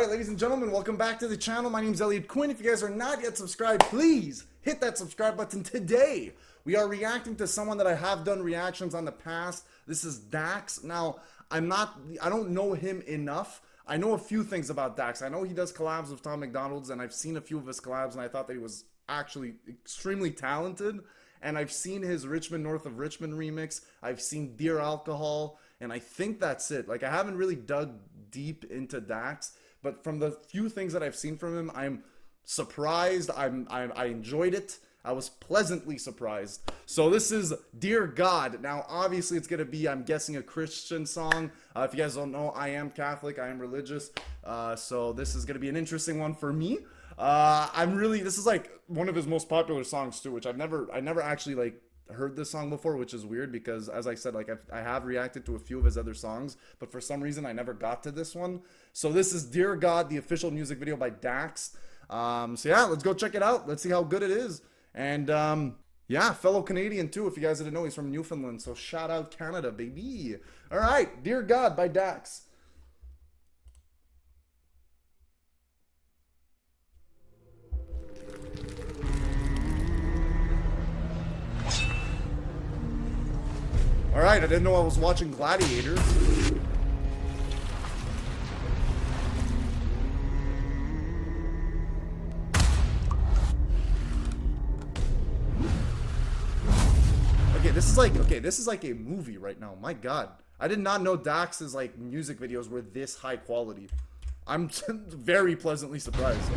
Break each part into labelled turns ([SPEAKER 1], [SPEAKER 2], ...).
[SPEAKER 1] Alright, ladies and gentlemen, welcome back to the channel. My name is Elliot Quinn. If you guys are not yet subscribed, please hit that subscribe button today. We are reacting to someone that I have done reactions on the past. This is Dax. Now, I don't know him enough. I know a few things about Dax. I know he does collabs with Tom McDonald's, and I've seen a few of his collabs, and I thought that he was actually extremely talented. And I've seen his Richmond North of Richmond remix. I've seen Dear Alcohol, and I think that's it. Like, I haven't really dug deep into Dax, but from the few things that I've seen from him, I'm surprised. I enjoyed it. I was pleasantly surprised. So this is Dear God. Now, obviously, it's going to be, I'm guessing, a Christian song. If you guys don't know, I am Catholic. I am religious. So this is going to be an interesting one for me. This is like one of his most popular songs too, which I never actually like heard this song before, which is weird because, as I said, like I have reacted to a few of his other songs, but for some reason I never got to this one. So this is Dear God, the official music video by Dax. So yeah, let's go check it out. Let's see how good it is. And yeah, fellow Canadian too, if you guys didn't know, he's from Newfoundland. So shout out Canada, baby. All right, Dear God by Dax. All right, I didn't know I was watching Gladiators. This is like a movie right now. My God, I did not know Dax's like music videos were this high quality. I'm very pleasantly surprised.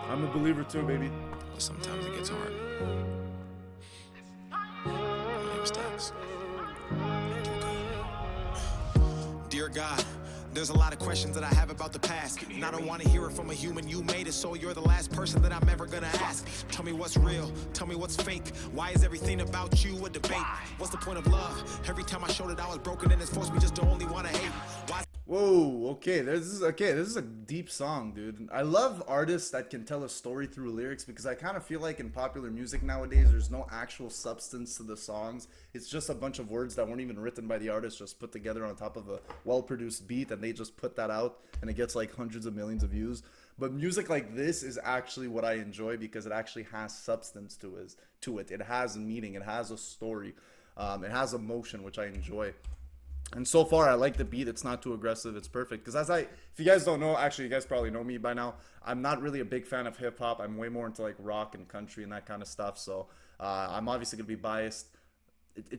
[SPEAKER 1] I'm a believer too, baby.
[SPEAKER 2] But sometimes it gets hard. My name's Dax. Dear God, there's a lot of questions that I have about the past, and I don't want to hear it from a human. You made it, so you're the last person that I'm ever gonna ask. Tell me what's real, tell me what's fake. Why is everything about you a debate? What's the point of love? Every time I showed it I was broken, and it's forced me just to only want to hate. Why?
[SPEAKER 1] Whoa, okay, this is a deep song, dude. I love artists that can tell a story through lyrics, because I kind of feel like in popular music nowadays, there's no actual substance to the songs. It's just a bunch of words that weren't even written by the artist, just put together on top of a well-produced beat, and they just put that out, and it gets like hundreds of millions of views. But music like this is actually what I enjoy, because it actually has substance to it. It has a meaning, it has a story, it has emotion, which I enjoy. And so far, I like the beat. It's not too aggressive. It's perfect. Because if you guys don't know, actually, you guys probably know me by now. I'm not really a big fan of hip hop. I'm way more into like rock and country and that kind of stuff. So I'm obviously gonna be biased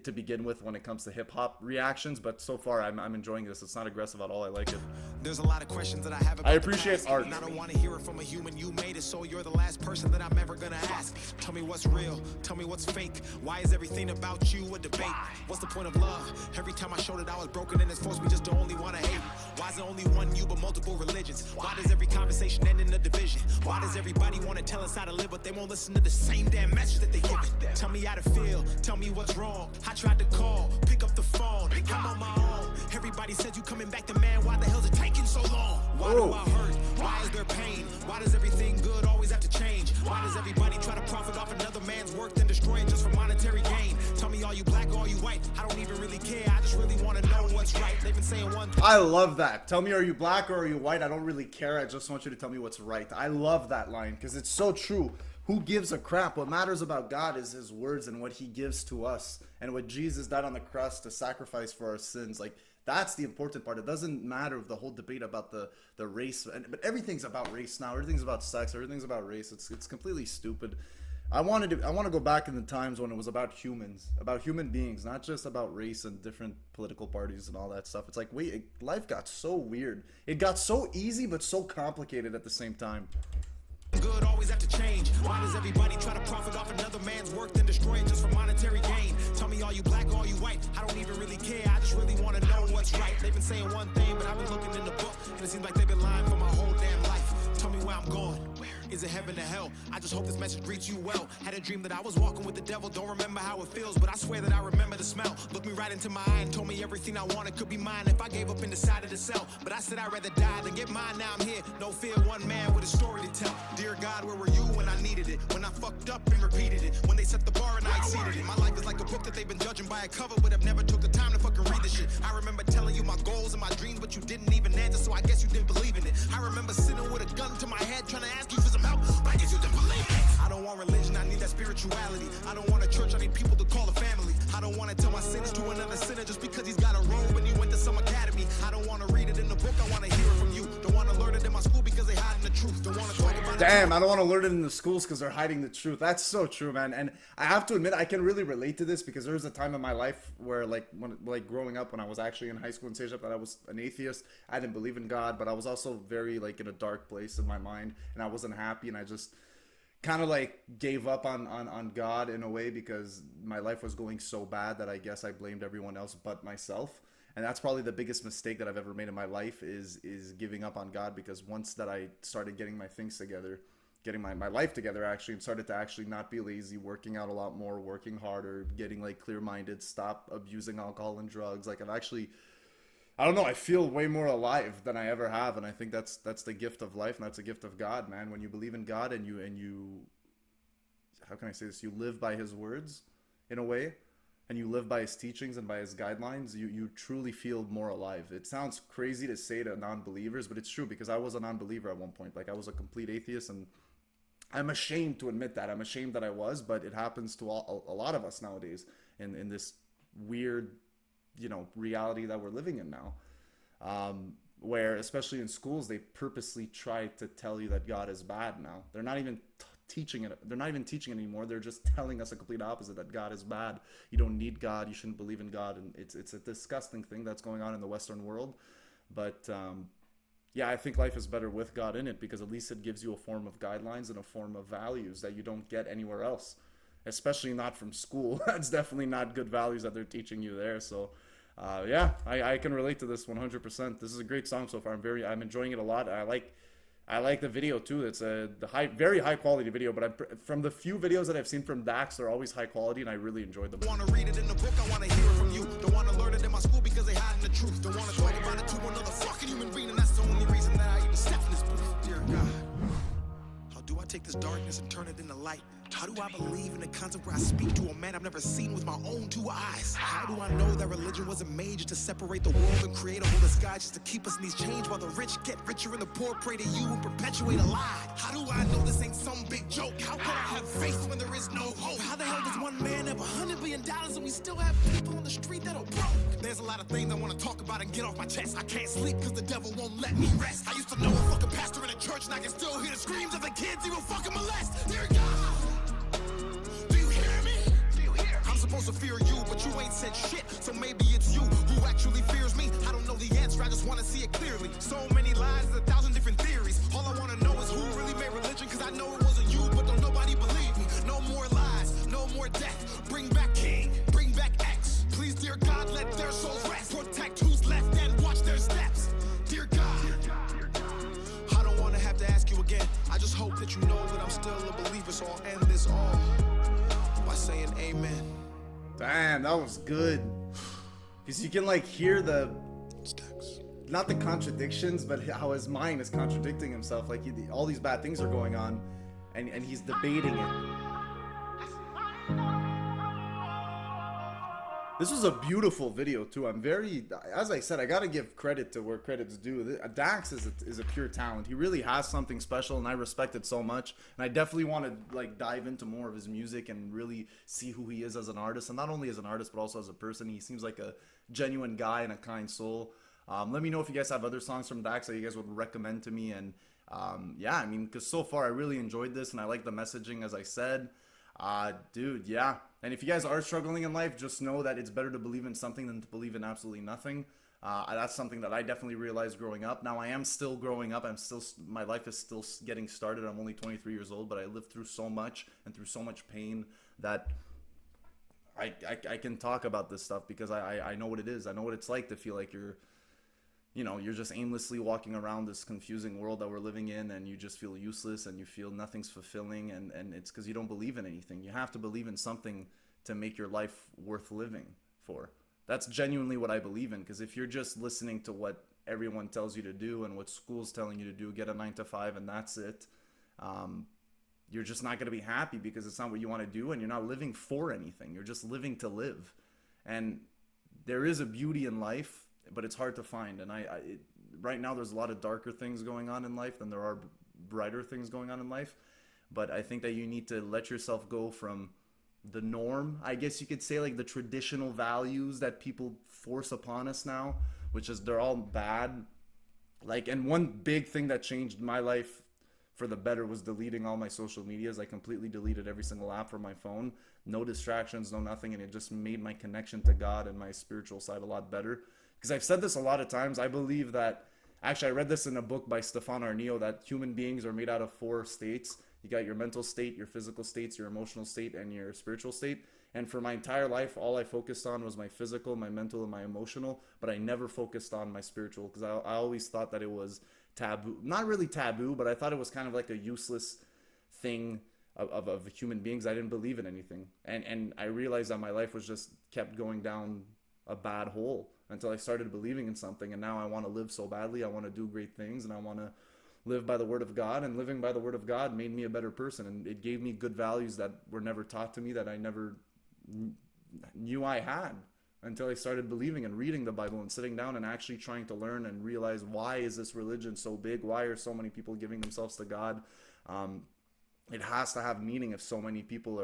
[SPEAKER 1] to begin with when it comes to hip hop reactions. But so far, I'm enjoying this. It's not aggressive at all. I like it.
[SPEAKER 2] There's a lot of questions that I have about
[SPEAKER 1] I appreciate art.
[SPEAKER 2] And I don't want to hear it from a human. You made it, so you're the last person that I'm ever gonna ask. Tell me what's real, tell me what's fake. Why is everything about you a debate? What's the point of love? Every time I showed it I was broken, and it's forced me just to only want to hate. Why is there only one you but multiple religions? Why does every conversation end in a division? Why does everybody want to tell us how to live, but they won't listen to the same damn message that they give it? Tell me how to feel, tell me what's wrong. I tried to call, pick up the phone, I'm on my own. Everybody said you coming back to man, why the hell's it taking so long? Why do I hurt? Why is there pain? Why does everything good always have to change? Why does everybody try to profit off another man's work then destroy it just for monetary gain? Tell me, are you black or are you white? I don't even really care, I just really want to know what's right. They've been saying one thing.
[SPEAKER 1] I love that. Tell me, are you black or are you white? I don't really care. I just want you to tell me what's right. I love that line because it's so true. Who gives a crap? What matters about God is his words and what he gives to us, and what Jesus died on the cross to sacrifice for our sins. Like, that's the important part. It doesn't matter the whole debate about the race, but everything's about race now. Everything's about sex. Everything's about race. It's completely stupid. I want to go back in the times when it was about humans, about human beings, not just about race and different political parties and all that stuff. It's like, wait, life got so weird. It got so easy but so complicated at the same time.
[SPEAKER 2] Good always have to change. Why does everybody try to profit off another man's work then destroy it just for monetary gain? Tell me, are you black or are you white? I don't even really care, I just really want to know what's right. They've been saying one thing, but I've been looking in the book, and it seems like they've been lying for my whole damn life. Tell me where I'm going. Is it heaven or hell? I just hope this message reads you well. Had a dream that I was walking with the devil. Don't remember how it feels, but I swear that I remember the smell. Looked me right into my eye and told me everything I wanted could be mine if I gave up and decided to sell. But I said I'd rather die than get mine. Now I'm here, no fear, one man with a story to tell. Dear God, where were you when I needed it? When I fucked up and repeated it? When they set the bar and I exceeded it? My life is like a book that they've been judging by a cover, but I've never took the time to fucking read the shit. I remember telling you my goals and my dreams, but you didn't even answer, so I guess you didn't believe in it. I remember sitting with a gun to my head trying to ask you for some help, but I guess you didn't believe it. I don't want religion, I need that spirituality. I don't want a church, I need people to call a family. I don't want to tell my sins to another sinner just because he's got a robe and he went to some academy. I don't want to read it in the book, I want to hear it from you. Don't want to learn it in my school because they hiding the truth. Don't want to talk about
[SPEAKER 1] Damn, I don't want to learn it in the schools because they're hiding the truth. That's so true, man. And I have to admit, I can really relate to this because there was a time in my life where, like growing up, when I was actually in high school in Sejap, that I was an atheist. I didn't believe in God, but I was also very, like, in a dark place in my mind, and I wasn't happy, and I just kind of like gave up on God in a way because my life was going so bad that I guess I blamed everyone else but myself. And that's probably the biggest mistake that I've ever made in my life is giving up on God, because once that I started getting my things together, getting my life together actually, and started to actually not be lazy, working out a lot more, working harder, getting like clear-minded, stop abusing alcohol and drugs. Like I've actually, I don't know, I feel way more alive than I ever have, and I think that's the gift of life, and that's a gift of God, man. When you believe in God and you how can I say this? You live by His words in a way, and you live by His teachings and by His guidelines, you truly feel more alive. It sounds crazy to say to non-believers, but it's true, because I was a non-believer at one point. Like I was a complete atheist, and I'm ashamed to admit that. I'm ashamed that I was, but it happens to a lot of us nowadays in this weird, reality that we're living in now. Where, especially in schools, they purposely try to tell you that God is bad now. They're not even teaching it. They're not even teaching it anymore. They're just telling us a complete opposite, that God is bad. You don't need God. You shouldn't believe in God. And it's a disgusting thing that's going on in the Western world. But yeah, I think life is better with God in it, because at least it gives you a form of guidelines and a form of values that you don't get anywhere else, especially not from school. That's definitely not good values that they're teaching you there. So yeah, I can relate to this 100%. This is a great song so far. I'm enjoying it a lot. I like the video too. It's very high quality video, but from the few videos that I've seen from Dax, they're always high quality, and I really enjoyed them.
[SPEAKER 2] Want to read it in the book, I want to hear it from you. Don't want to learn it in my school because they hiding the truth. Don't want to talk about it to another fucking human being, and that's the only reason that I even step in this booth. Dear God, how do I take this darkness and turn it into light? How do I believe in the concept where I speak to a man I've never seen with my own two eyes? How do I know that religion wasn't made just to separate the world and create a whole sky just to keep us in these chains while the rich get richer and the poor pray to you and perpetuate a lie? How do I know this ain't some big joke? How can I have faith when there is no hope? How the hell does one man have $100 billion and we still have people on the street that are broke? There's a lot of things I want to talk about and get off my chest. I can't sleep because the devil won't let me rest. I used to know a fucking pastor in a church, and I can still hear the screams of the kids he will fucking molest. Dear God, I'm supposed to fear you, but you ain't said shit, so maybe it's you who actually fears me. I don't know the answer, I just want to see it clearly. So many lies, 1,000 different theories. All I want to know is who really made religion, cause I know it wasn't you, but don't nobody believe me. No more lies, no more death. Bring back King, bring back X. Please, dear God, let their souls rest. Protect who's left and watch their steps. Dear God, I don't want to have to ask you again. I just hope that you know that I'm still a believer, so I'll end this all by saying amen.
[SPEAKER 1] Damn, that was good. Because you can like hear not the contradictions, but how his mind is contradicting himself. Like all these bad things are going on, and he's debating it. This was a beautiful video too. As I said, I gotta give credit to where credit's due. Dax is a pure talent. He really has something special, and I respect it so much. And I definitely want to like dive into more of his music and really see who he is as an artist, and not only as an artist but also as a person. He seems like a genuine guy and a kind soul. Let me know if you guys have other songs from Dax that you guys would recommend to me. And yeah, I mean, because so far I really enjoyed this, and I like the messaging, as I said. Dude, yeah. And if you guys are struggling in life, just know that it's better to believe in something than to believe in absolutely nothing. That's something that I definitely realized growing up. Now, I am still growing up. My life is still getting started. I'm only 23 years old, but I lived through so much and through so much pain that I can talk about this stuff, because I know what it is. I know what it's like to feel like you're you're just aimlessly walking around this confusing world that we're living in, and you just feel useless and you feel nothing's fulfilling, and it's because you don't believe in anything. You have to believe in something to make your life worth living for. That's genuinely what I believe in, because if you're just listening to what everyone tells you to do and what school's telling you to do, get a 9 to 5 and that's it, you're just not going to be happy, because it's not what you want to do, and you're not living for anything. You're just living to live. And there is a beauty in life, but it's hard to find. And right now there's a lot of darker things going on in life than there are brighter things going on in life. But I think that you need to let yourself go from the norm, I guess you could say, like the traditional values that people force upon us now, which is they're all bad. Like, and one big thing that changed my life for the better was deleting all my social medias. I completely deleted every single app from my phone. No distractions, no nothing. And it just made my connection to God and my spiritual side a lot better. Because I've said this a lot of times. I believe that, actually I read this in a book by Stefan Arnio, that human beings are made out of 4 states. You got your mental state, your physical states, your emotional state, and your spiritual state. And for my entire life, all I focused on was my physical, my mental, and my emotional. But I never focused on my spiritual, because I always thought that it was taboo. Not really taboo, but I thought it was kind of like a useless thing of human beings. I didn't believe in anything. And I realized that my life was just kept going down a bad hole until I started believing in something. And now I want to live so badly. I want to do great things, and I want to live by the word of God. And living by the word of God made me a better person, and it gave me good values that were never taught to me, that I never knew I had, until I started believing and reading the Bible and sitting down and actually trying to learn and realize, why is this religion so big? Why are so many people giving themselves to God? It has to have meaning if so many people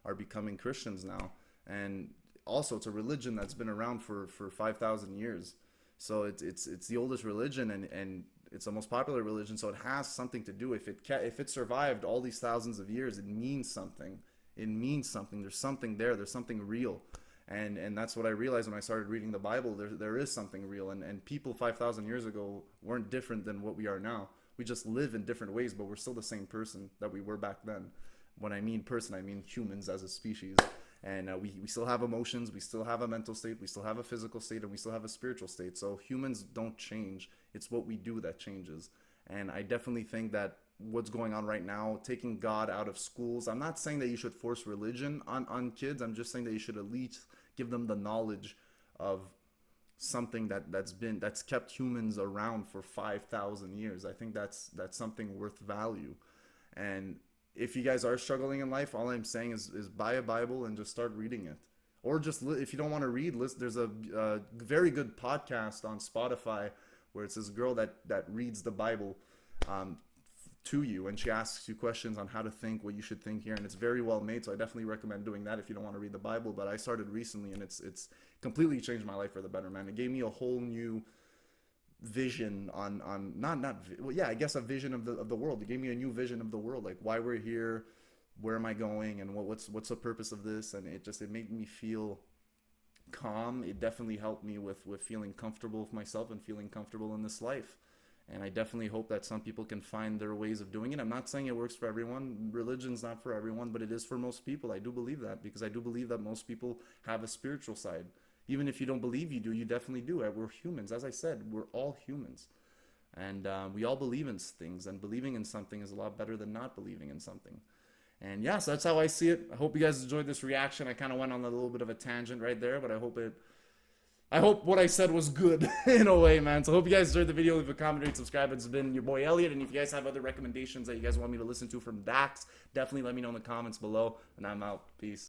[SPEAKER 1] are becoming Christians now. And also, it's a religion that's been around for 5,000 years. So it's the oldest religion, and it's the most popular religion. So it has something to do. If it survived all these thousands of years, it means something. It means something. There's something there. There's something real. And that's what I realized when I started reading the Bible. There is something real. And people 5,000 years ago weren't different than what we are now. We just live in different ways, but we're still the same person that we were back then. When I mean person, I mean humans as a species. And we still have emotions, we still have a mental state, we still have a physical state, and we still have a spiritual state. So humans don't change. It's what we do that changes. And I definitely think that what's going on right now, taking God out of schools, I'm not saying that you should force religion on kids. I'm just saying that you should at least give them the knowledge of something that's kept humans around for 5,000 years. I think that's something worth value. And if you guys are struggling in life, all I'm saying is buy a Bible and just start reading it. Or just, if you don't want to read, there's a very good podcast on Spotify where it's this girl that reads the Bible to you, and she asks you questions on how to think, what you should think here, and it's very well made. So I definitely recommend doing that if you don't want to read the Bible. But I started recently, and it's completely changed my life for the better, man. It gave me a whole new vision on I guess a vision of the world. It gave me a new vision of the world, like why we're here, where am I going, and what's the purpose of this. And it made me feel calm. It definitely helped me with feeling comfortable with myself and feeling comfortable in this life. And I definitely hope that some people can find their ways of doing it. I'm not saying it works for everyone. Religion's not for everyone, but it is for most people. I do believe that, because I do believe that most people have a spiritual side. Even if you don't believe you do, you definitely do. We're humans. As I said, we're all humans. And we all believe in things. And believing in something is a lot better than not believing in something. And yeah, so that's how I see it. I hope you guys enjoyed this reaction. I kind of went on a little bit of a tangent right there, but I hope what I said was good in a way, man. So I hope you guys enjoyed the video. Leave a comment, rate, subscribe. It's been your boy Elliot. And if you guys have other recommendations that you guys want me to listen to from Dax, definitely let me know in the comments below. And I'm out. Peace.